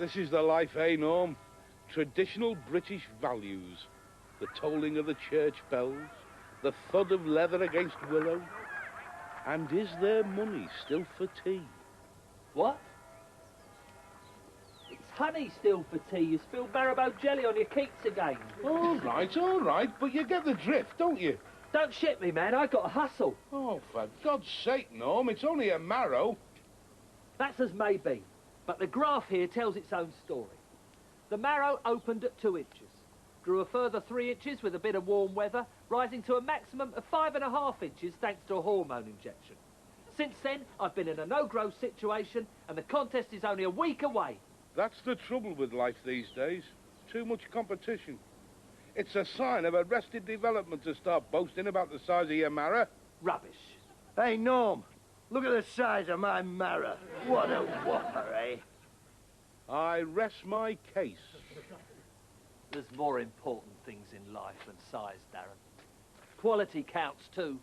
This is the life, eh, Norm? Traditional British values. The tolling of the church bells, the thud of leather against willow. And is there money still for tea? What? It's honey still for tea. You spill Marrow jelly on your keats again. All right, but you get the drift, don't you? Don't shit me, man. I got to hustle. Oh, for God's sake, Norm, it's only a Marrow. That's as may be, but the graph here tells its own story. The Marrow opened at 2 inches, grew a further 3 inches with a bit of warm weather, rising to a maximum of 5.5 inches thanks to a hormone injection. Since then, I've been in a no-growth situation, and the contest is only a week away. That's the trouble with life these days. Too much competition. It's a sign of arrested development to start boasting about the size of your Marrow. Rubbish. Hey, Norm, look at the size of my Marrow. What a whopper, eh? I rest my case. There's more important things in life than size, Darren. Quality counts too.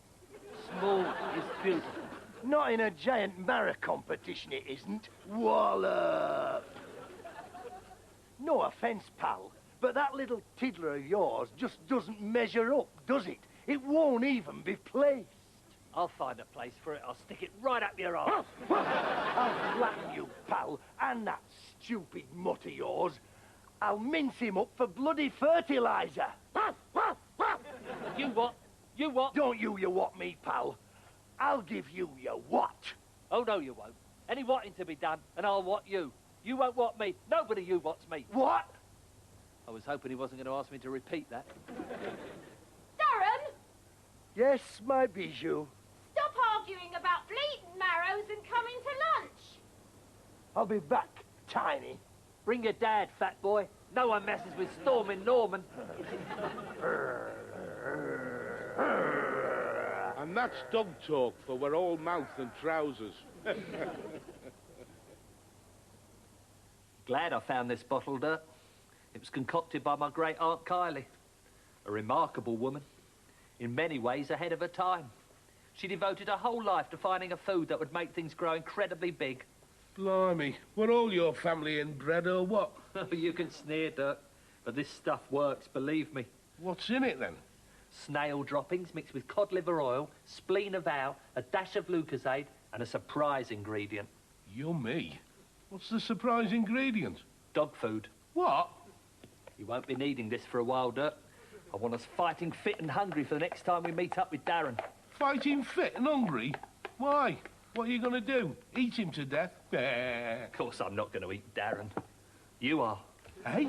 Small is beautiful. Not in a giant Marrow competition, it isn't. Wallop! No offence, pal, but that little tiddler of yours just doesn't measure up, does it? It won't even be placed. I'll find a place for it. I'll stick it right up your arse. I'll flatten you, pal, and that stupid mutt of yours. I'll mince him up for bloody fertiliser. You what? You what? Don't you what me, pal. I'll give you your what. Oh, no, you won't. Any whatting to be done, and I'll what you. You won't what me. Nobody you what's me. What? I was hoping he wasn't going to ask me to repeat that. Darren! Yes, my bijou. Stop arguing about bleeding Marrows and come into lunch. I'll be back, Tiny. Bring your dad, fat boy. No one messes with Stormin' Norman. And that's dog talk, for we're all mouth and trousers. Glad I found this bottle, Dirt. It was concocted by my great Aunt Kylie. A remarkable woman. In many ways ahead of her time. She devoted her whole life to finding a food that would make things grow incredibly big. Blimey, were all your family inbred or what? You can sneer, Dirt, but this stuff works, believe me. What's in it, then? Snail droppings mixed with cod liver oil, spleen of owl, a dash of Lucozade, and a surprise ingredient. Yummy. What's the surprise ingredient? Dog food. What? You won't be needing this for a while, Dirt. I want us fighting fit and hungry for the next time we meet up with Darren. Fighting fit and hungry? Why? What are you going to do? Eat him to death? Of course I'm not going to eat Darren. You are. Hey?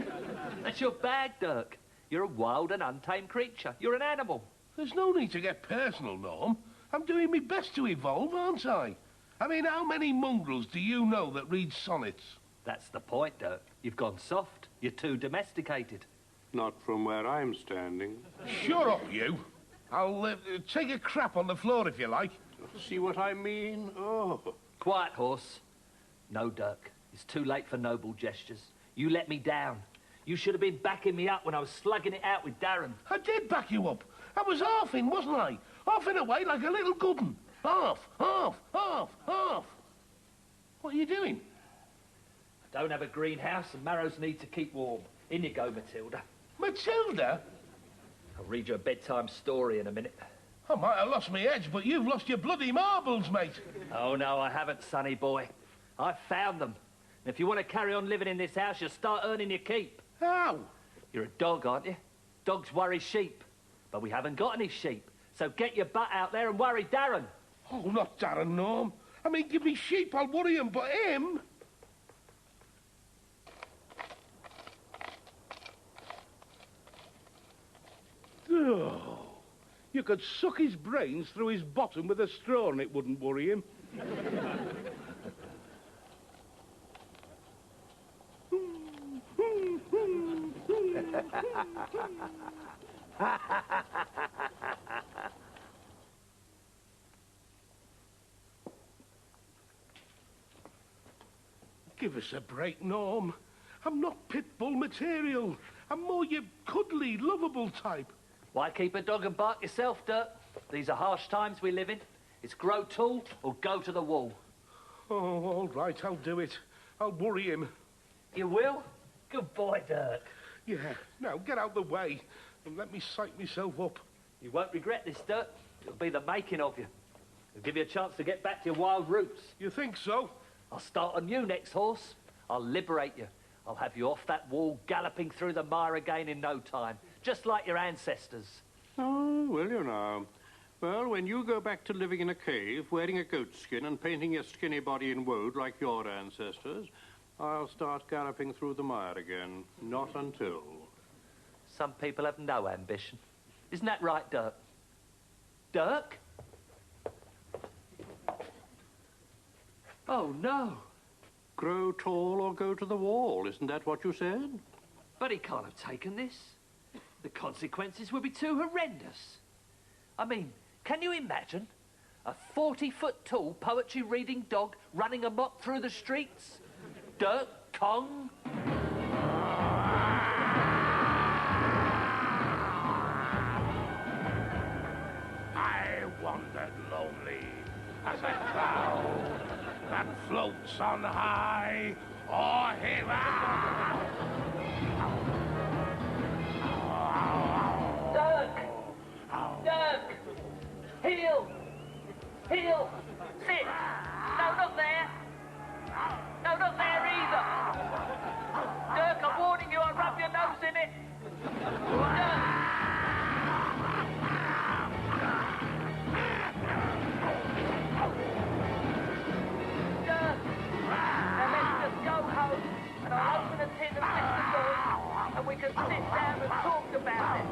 That's your bag, Dirk. You're a wild and untamed creature. You're an animal. There's no need to get personal, Norm. I'm doing my best to evolve, aren't I? I mean, how many mongrels do you know that read sonnets? That's the point, Dirk. You've gone soft. You're too domesticated. Not from where I'm standing. Shut up, you. I'll take a crap on the floor if you like. See what I mean? Oh. Quiet, horse. No, Dirk. It's too late for noble gestures. You let me down. You should have been backing me up when I was slugging it out with Darren. I did back you up. I was half-in, wasn't I? Half-in away like a little good un. Half. What are you doing? I don't have a greenhouse and Marrows need to keep warm. In you go, Matilda. Matilda? I'll read you a bedtime story in a minute. I might have lost my edge, but you've lost your bloody marbles, mate. Oh, no, I haven't, sonny boy. I've found them. And if you want to carry on living in this house, you'll start earning your keep. How? You're a dog, aren't you? Dogs worry sheep. But we haven't got any sheep. So get your butt out there and worry Darren. Oh, not Darren, Norm. I mean, give me sheep, I'll worry him, but him... Oh, you could suck his brains through his bottom with a straw and it wouldn't worry him. Give us a break, Norm. I'm not pit bull material. I'm more your cuddly, lovable type. Why keep a dog and bark yourself, Dirk? These are harsh times we live in. It's grow tall or go to the wall. Oh, all right, I'll do it. I'll worry him. You will? Good boy, Dirk. Yeah, now get out the way and let me psych myself up. You won't regret this, Dirk. It'll be the making of you. It'll give you a chance to get back to your wild roots. You think so? I'll start on you next, horse. I'll liberate you. I'll have you off that wall, galloping through the mire again in no time, just like your ancestors. Oh, will you now? Well, when you go back to living in a cave, wearing a goat skin and painting your skinny body in woad like your ancestors, I'll start galloping through the mire again. Not until. Some people have no ambition. Isn't that right, Dirk? Dirk? Oh, no. Grow tall or go to the wall, isn't that what you said? But he can't have taken this. The consequences would be too horrendous. I mean, can you imagine a 40-foot-tall poetry-reading dog running amok through the streets? Dirk Kong? I wandered lonely as a cloud that floats on high or hither. Dirk! Dirk! Heel! Heel! Sit! No, not there! No, not there either! Dirk, I'm warning you, I'll rub your nose in it! Dirk! Dirk! Now let's just go home, and I'll open a tin of Mr. Lloyd, and we can sit down and talk about it.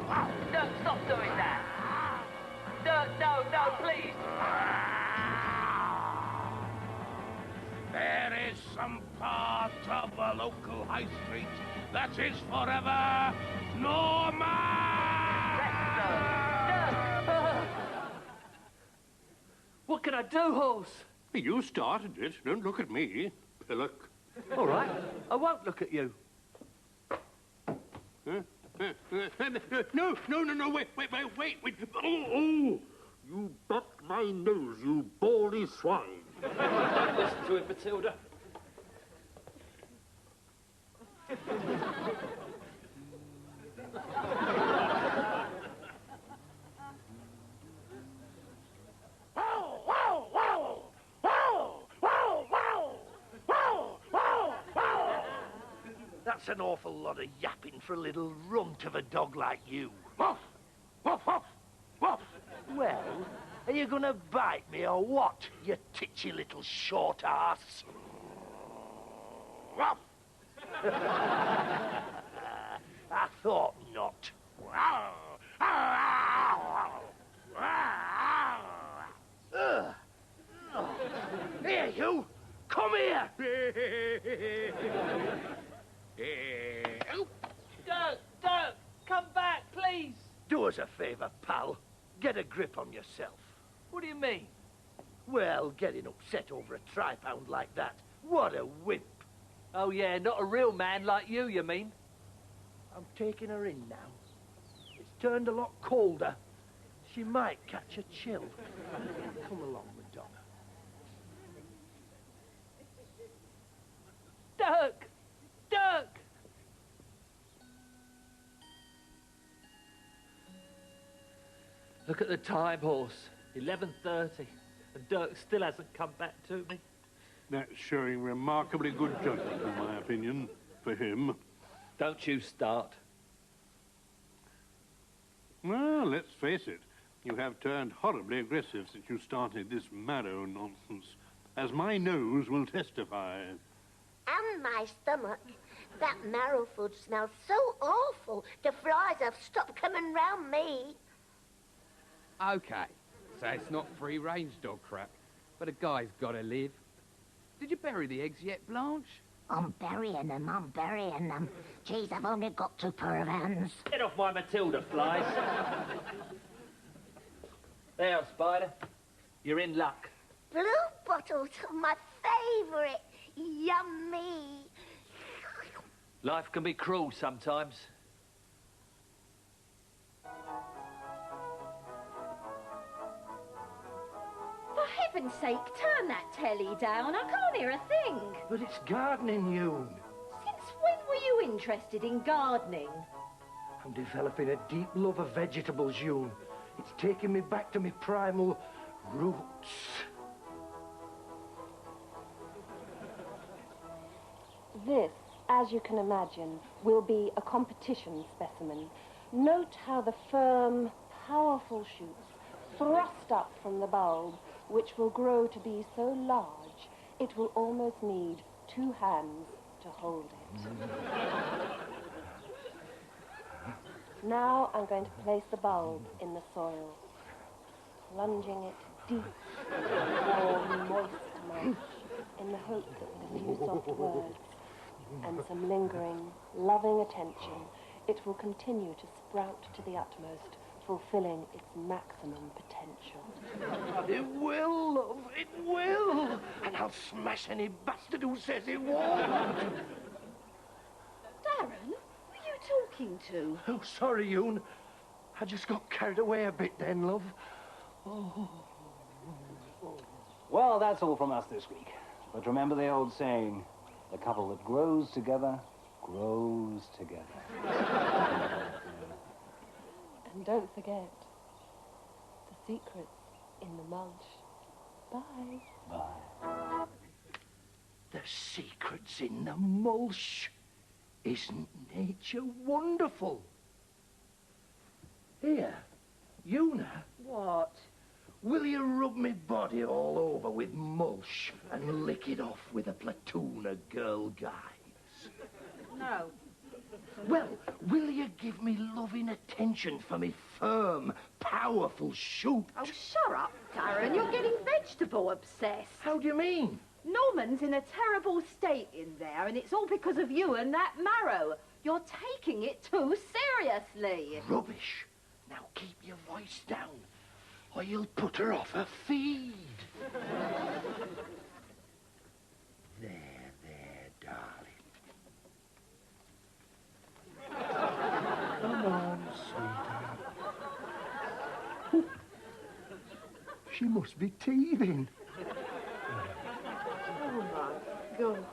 Dirk, stop doing that! Dirk, no, please! There is some part of a local high street that is forever Norman! Dirk! What can I do, horse? You started it. Don't look at me, pillock. All right, I won't look at you. No, wait. Oh, you bit my nose, you baldy swine. Don't listen to him, Matilda. That's an awful lot of yapping for a little runt of a dog like you. Woof! Woof, woof, woof! Well, are you gonna bite me or what, you titchy little short ass? Woof! I thought not. Ugh. Oh. Here, you! Come here! Dirk, come back, please. Do us a favour, pal. Get a grip on yourself. What do you mean? Well, getting upset over a tri-pound like that. What a wimp. Oh, yeah, not a real man like you mean? I'm taking her in now. It's turned a lot colder. She might catch a chill. Come along, Madonna. Dirk! Look at the time, horse. 11:30. And Dirk still hasn't come back to me. That's showing remarkably good judgment, in my opinion, for him. Don't you start. Well, let's face it. You have turned horribly aggressive since you started this Marrow nonsense, as my nose will testify. And my stomach. That marrow food smells so awful, the flies have stopped coming round me. Okay, so it's not free-range dog crap, but a guy's gotta live. Did you bury the eggs yet, Blanche? I'm burying them. Geez, I've only got 2 pair of hands. Get off my Matilda, flies. There, Spider. You're in luck. Blue bottles are my favourite. Yummy. Life can be cruel sometimes. For heaven's sake, turn that telly down. I can't hear a thing. But it's gardening, you. Since interested in gardening? I'm developing a deep love of vegetables, June. It's taking me back to my primal roots. This, as you can imagine, will be a competition specimen. Note how the firm, powerful shoots thrust up from the bulb, which will grow to be so large, it will almost need 2 hands to hold it. Now I'm going to place the bulb in the soil, plunging it deep into warm, moist mulch, in the hope that with a few soft words and some lingering, loving attention, it will continue to sprout to the utmost, fulfilling its maximum potential. It will, love, it will! And I'll smash any bastard who says it won't! Darren, who are you talking to? Oh, sorry, Yoon. I just got carried away a bit then, love. Oh. Well, that's all from us this week. But remember the old saying, the couple that grows together, grows together. And don't forget, the secret's in the mulch. Bye. Bye. The secret's in the mulch. Isn't nature wonderful? Here, Una. What? Will you rub me body all over with mulch and lick it off with a platoon of girl guides? No. Well, will you give me loving attention for me firm, powerful shoot? Oh, shut up, Darren. You're getting vegetable obsessed. How do you mean? Norman's in a terrible state in there, and it's all because of you and that Marrow. You're taking it too seriously. Rubbish. Now keep your voice down, or you'll put her off her feed. There, darling. Come on, sweetheart. She must be teething. Oh, my God.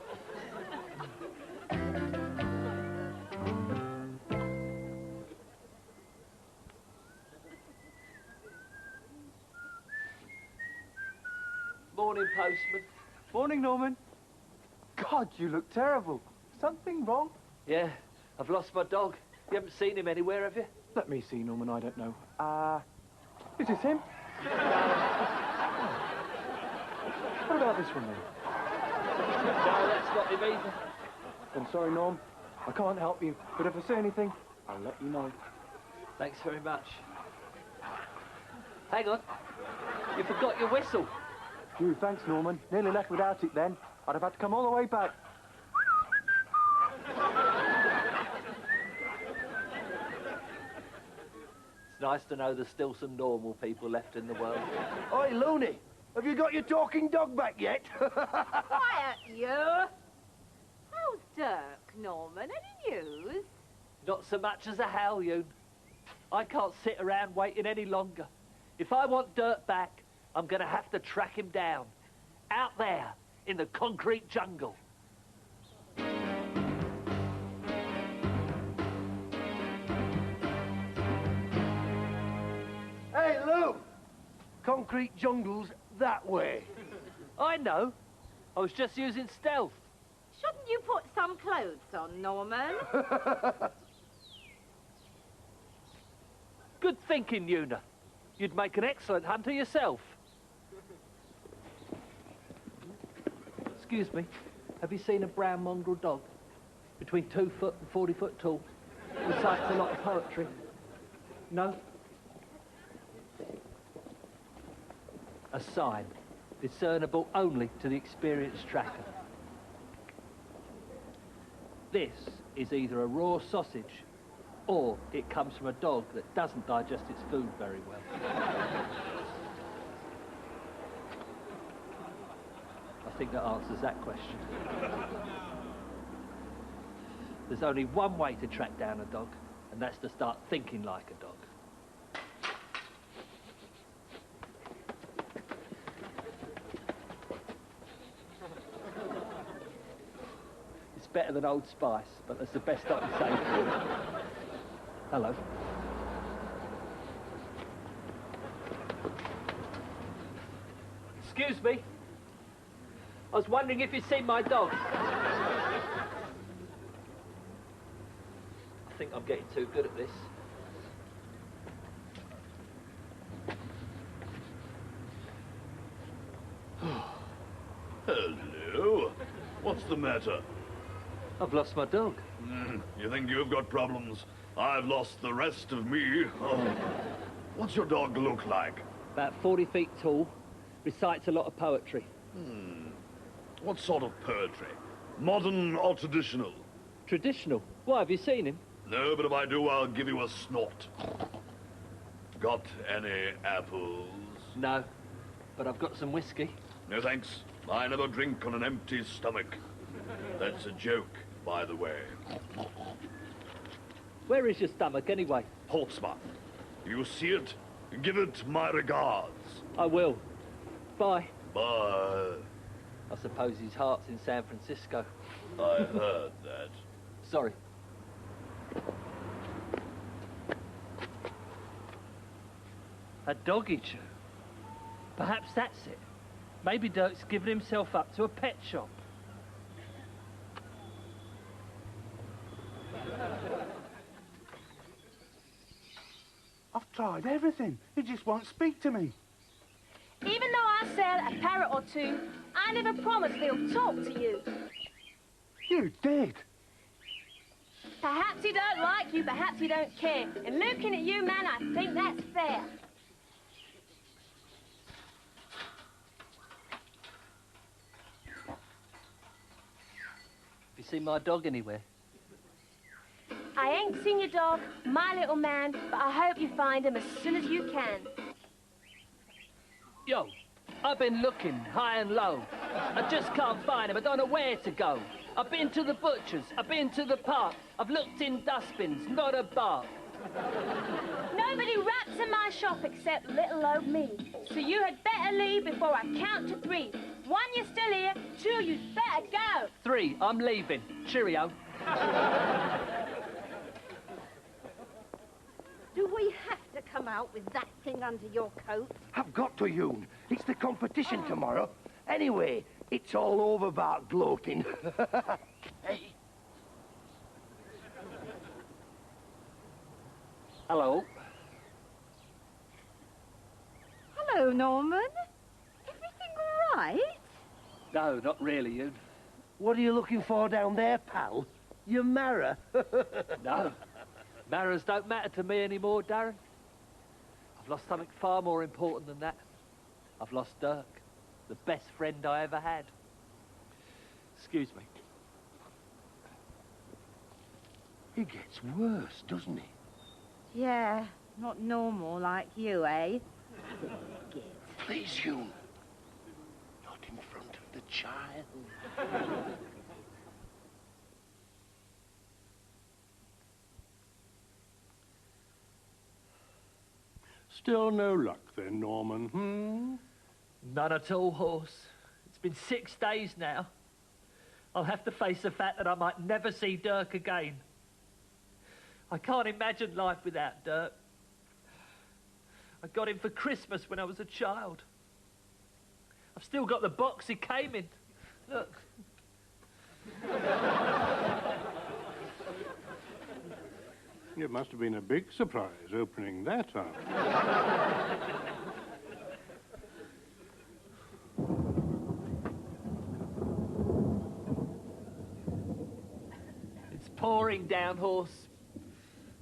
Morning, postman. Morning, Norman. God, you look terrible. Something wrong? Yeah, I've lost my dog. You haven't seen him anywhere, have you? Let me see, Norman, I don't know. Is this him? What about this one, then? No, that's not him either. I'm sorry, Norm. I can't help you, but if I say anything, I'll let you know. Thanks very much. Hang on. You forgot your whistle. Phew, thanks, Norman. Nearly left without it then. I'd have had to come all the way back. It's nice to know there's still some normal people left in the world. Oi, Looney, have you got your talking dog back yet? Quiet, you. How's Dirk, Norman? Any news? Not so much as a howl, you. I can't sit around waiting any longer. If I want Dirk back, I'm going to have to track him down. Out there, in the concrete jungle. Hey, Lou! Concrete jungle's that way. I know. I was just using stealth. Shouldn't you put some clothes on, Norman? Good thinking, Una. You'd make an excellent hunter yourself. Excuse me, have you seen a brown mongrel dog? Between 2 foot and 40 foot tall. Recites a lot of poetry. No? A sign, discernible only to the experienced tracker. This is either a raw sausage, or it comes from a dog that doesn't digest its food very well. I think that answers that question. There's only one way to track down a dog, and that's to start thinking like a dog. It's better than Old Spice, but that's the best I can say for it. Hello. Excuse me. I was wondering if you'd seen my dog. I think I'm getting too good at this. Hello. What's the matter? I've lost my dog. You think you've got problems? I've lost the rest of me. Oh. What's your dog look like? About 40 feet tall, recites a lot of poetry. What sort of poetry? Modern or traditional? Traditional? Why, have you seen him? No, but if I do, I'll give you a snort. Got any apples? No, but I've got some whiskey. No, thanks. I never drink on an empty stomach. That's a joke, by the way. Where is your stomach, anyway? Portsmouth. You see it? Give it my regards. I will. Bye. Bye. I suppose his heart's in San Francisco. I heard that. Sorry. A dog eater. Perhaps that's it. Maybe Dirk's given himself up to a pet shop. I've tried everything. He just won't speak to me. Even though I sell a parrot or two, I never promised he'll talk to you. You did. Perhaps he don't like you, perhaps he don't care. And looking at you, man, I think that's fair. Have you seen my dog anywhere? I ain't seen your dog, my little man, but I hope you find him as soon as you can. Yo, I've been looking high and low. I just can't find him. I don't know where to go. I've been to the butcher's. I've been to the park. I've looked in dustbins. Not a bark. Nobody raps in my shop except little old me. So you had better leave before I count to 3. 1, you're still here. 2, you'd better go. 3, I'm leaving. Cheerio. Do we have to come out with that thing under your coat? I've got to, Yoon. It's the competition tomorrow. Anyway, it's all over about gloating. Hey. Hello. Hello, Norman. Everything all right? No, not really, you. What are you looking for down there, pal? Your Marrow? No. Marrows don't matter to me anymore, Darren. I've lost something far more important than that. I've lost Dirk, the best friend I ever had. Excuse me. He gets worse, doesn't he? Yeah, not normal like you, eh? Please, Yoon. Not in front of the child. Still no luck then, Norman, None at all, horse. It's been 6 days now. I'll have to face the fact that I might never see Dirk again. I can't imagine life without Dirk. I got him for Christmas when I was a child. I've still got the box he came in. Look. It must have been a big surprise opening that up. It's pouring down, horse.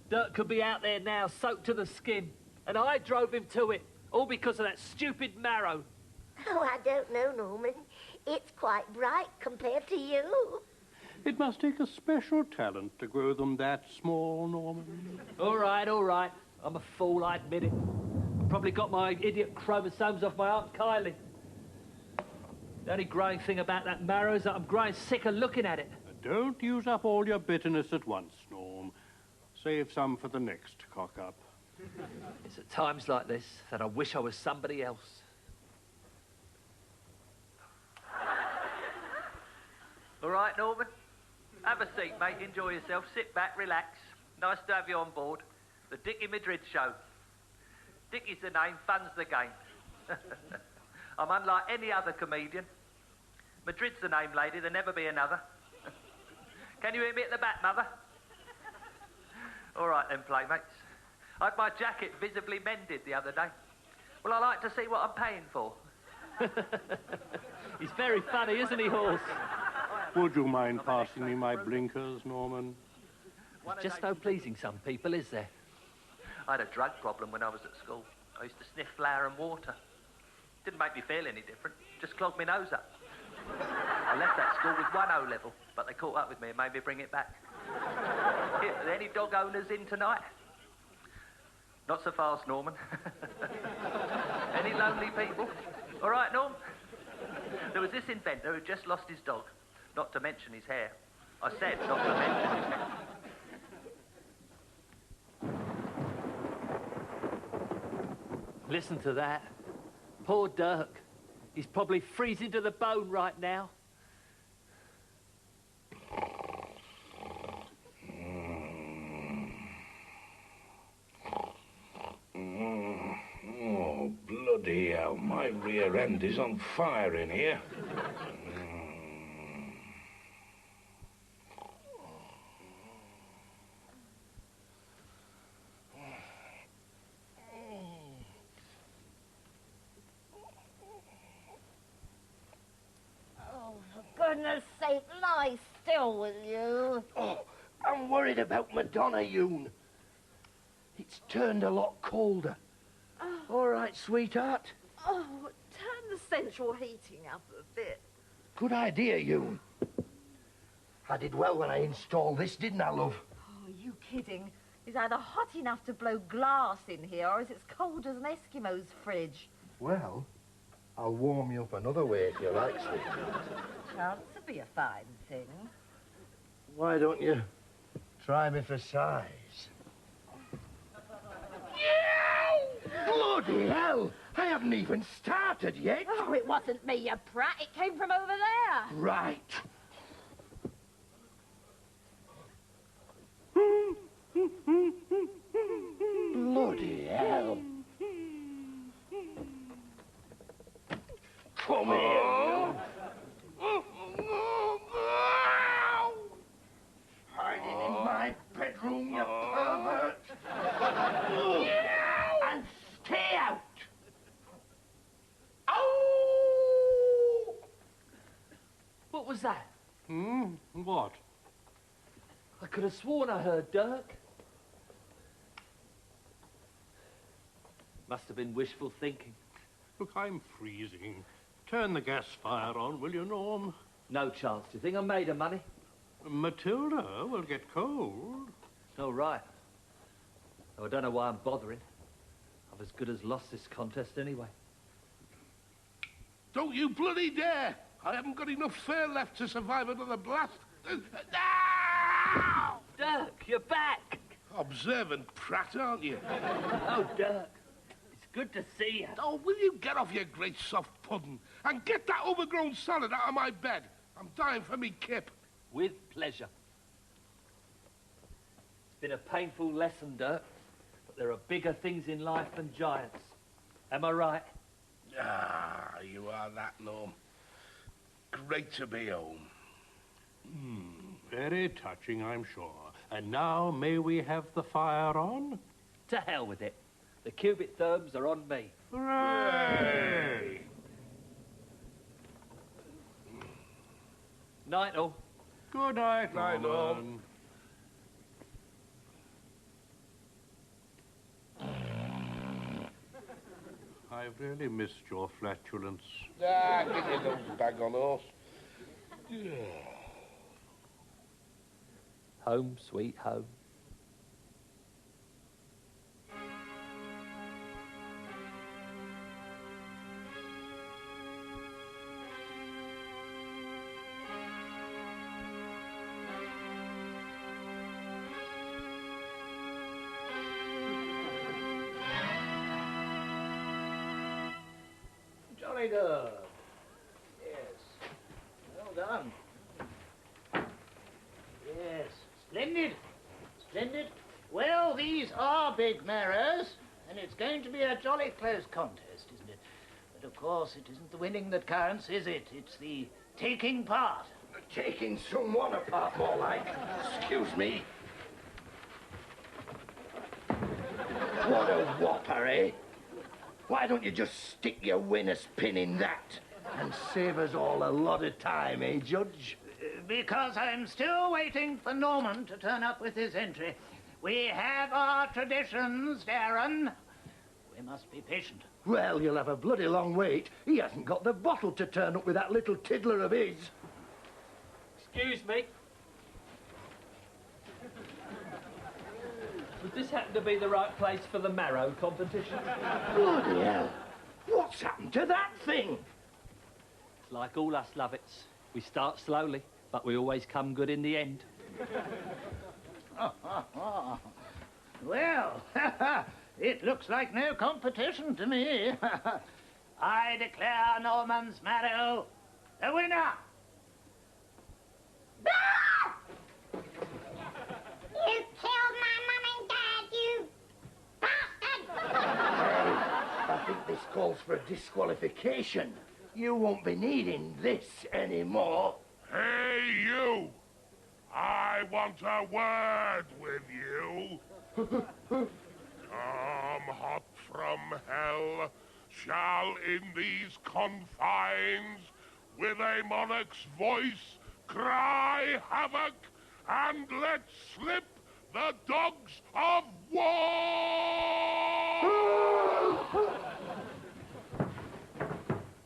Dirk could be out there now, soaked to the skin. And I drove him to it, all because of that stupid Marrow. Oh, I don't know, Norman. It's quite bright compared to you. It must take a special talent to grow them that small, Norman. All right, all right. I'm a fool, I admit it. I've probably got my idiot chromosomes off my Aunt Kylie. The only growing thing about that Marrow is that I'm growing sick of looking at it. Don't use up all your bitterness at once, Norm. Save some for the next cock-up. It's at times like this that I wish I was somebody else. All right, Norman? Have a seat, mate. Enjoy yourself. Sit back, relax. Nice to have you on board. The Dickie Madrid show. Dickie's the name, fun's the game. I'm unlike any other comedian. Madrid's the name, lady. There'll never be another. Can you hear me at the back, mother? All right then, playmates. I had my jacket visibly mended the other day. Well, I like to see what I'm paying for. He's very funny, isn't he, Horse? Would you mind passing me my blinkers, Norman? It's just no pleasing some people, is there? I had a drug problem when I was at school. I used to sniff flour and water. Didn't make me feel any different. Just clogged my nose up. I left that school with 1 O level, but they caught up with me and made me bring it back. Here, are there any dog owners in tonight? Not so fast, Norman. Any lonely people? All right, Norm? There was this inventor who just lost his dog, not to mention his hair. I said not to mention his hair. Listen to that. Poor Dirk. He's probably freezing to the bone right now. Oh, bloody hell. My rear end is on fire in here. Goodness sake, lie still, will you? Oh, I'm worried about Madonna, Yoon. It's turned a lot colder. Oh. All right, sweetheart. Oh, turn the central heating up a bit. Good idea, Yoon. I did well when I installed this, didn't I, love? Oh, are you kidding? It's either hot enough to blow glass in here or it's cold as an Eskimo's fridge. Well, I'll warm you up another way if you like, sweetheart. Chance to be a fine thing. Why don't you try me for size? Bloody hell! I haven't even started yet. Oh, it wasn't me, you prat. It came from over there. Right. Bloody hell. Come here. Hiding in my bedroom, you pervert. And stay out. Oh! What was that? What? I could have sworn I heard Dirk. Must have been wishful thinking. Look, I'm freezing. Turn the gas fire on, will you, Norm? No chance. Do you think I'm made of money? Matilda will get cold. Oh, right. Oh, I don't know why I'm bothering. I've as good as lost this contest anyway. Don't you bloody dare! I haven't got enough fare left to survive another blast. Dirk, you're back! Observant prat, aren't you? Oh, Dirk. It's good to see you. Oh, will you get off your great soft pudding and get that overgrown salad out of my bed? I'm dying for me kip. With pleasure. It's been a painful lesson, Dirk, but there are bigger things in life than giants. Am I right? Ah, you are that, Norm. Great to be home. Very touching, I'm sure. And now, may we have the fire on? To hell with it. The cubic therms are on me. Hooray! Night all. Good night, Night, Norman. I've really missed your flatulence. Ah, get your little bag on horse. Home, sweet home. Johnny Dub. Yes. Well done. Yes, splendid. Splendid. Well, these are big Marrows, and it's going to be a jolly close contest, isn't it? But of course, it isn't the winning that counts, is it? It's the taking part. Taking someone apart, more like. Excuse me. What a whopper, eh? Why don't you just stick your winner's pin in that and save us all a lot of time, eh, Judge? Because I'm still waiting for Norman to turn up with his entry. We have our traditions, Darren. We must be patient. Well, you'll have a bloody long wait. He hasn't got the bottle to turn up with that little tiddler of his. Excuse me. Would this happen to be the right place for the Marrow competition? Bloody hell. What's happened to that thing? It's like all us Lovets. We start slowly, but we always come good in the end. Well, it looks like no competition to me. I declare Norman's Marrow the winner. You killed my mum and dad, you bastard! I think this calls for a disqualification. You won't be needing this anymore. Hey, you! I want a word with you. Come hot from hell, shall in these confines, with a monarch's voice, cry havoc, and let slip the dogs of war!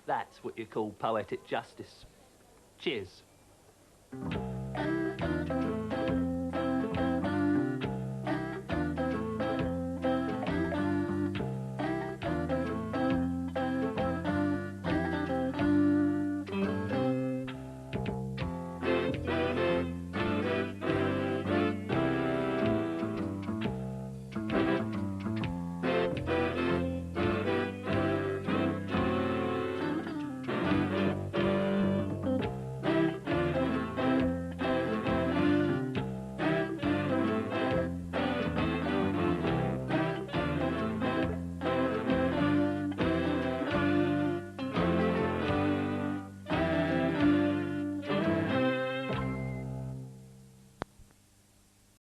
That's what you call poetic justice. Cheers.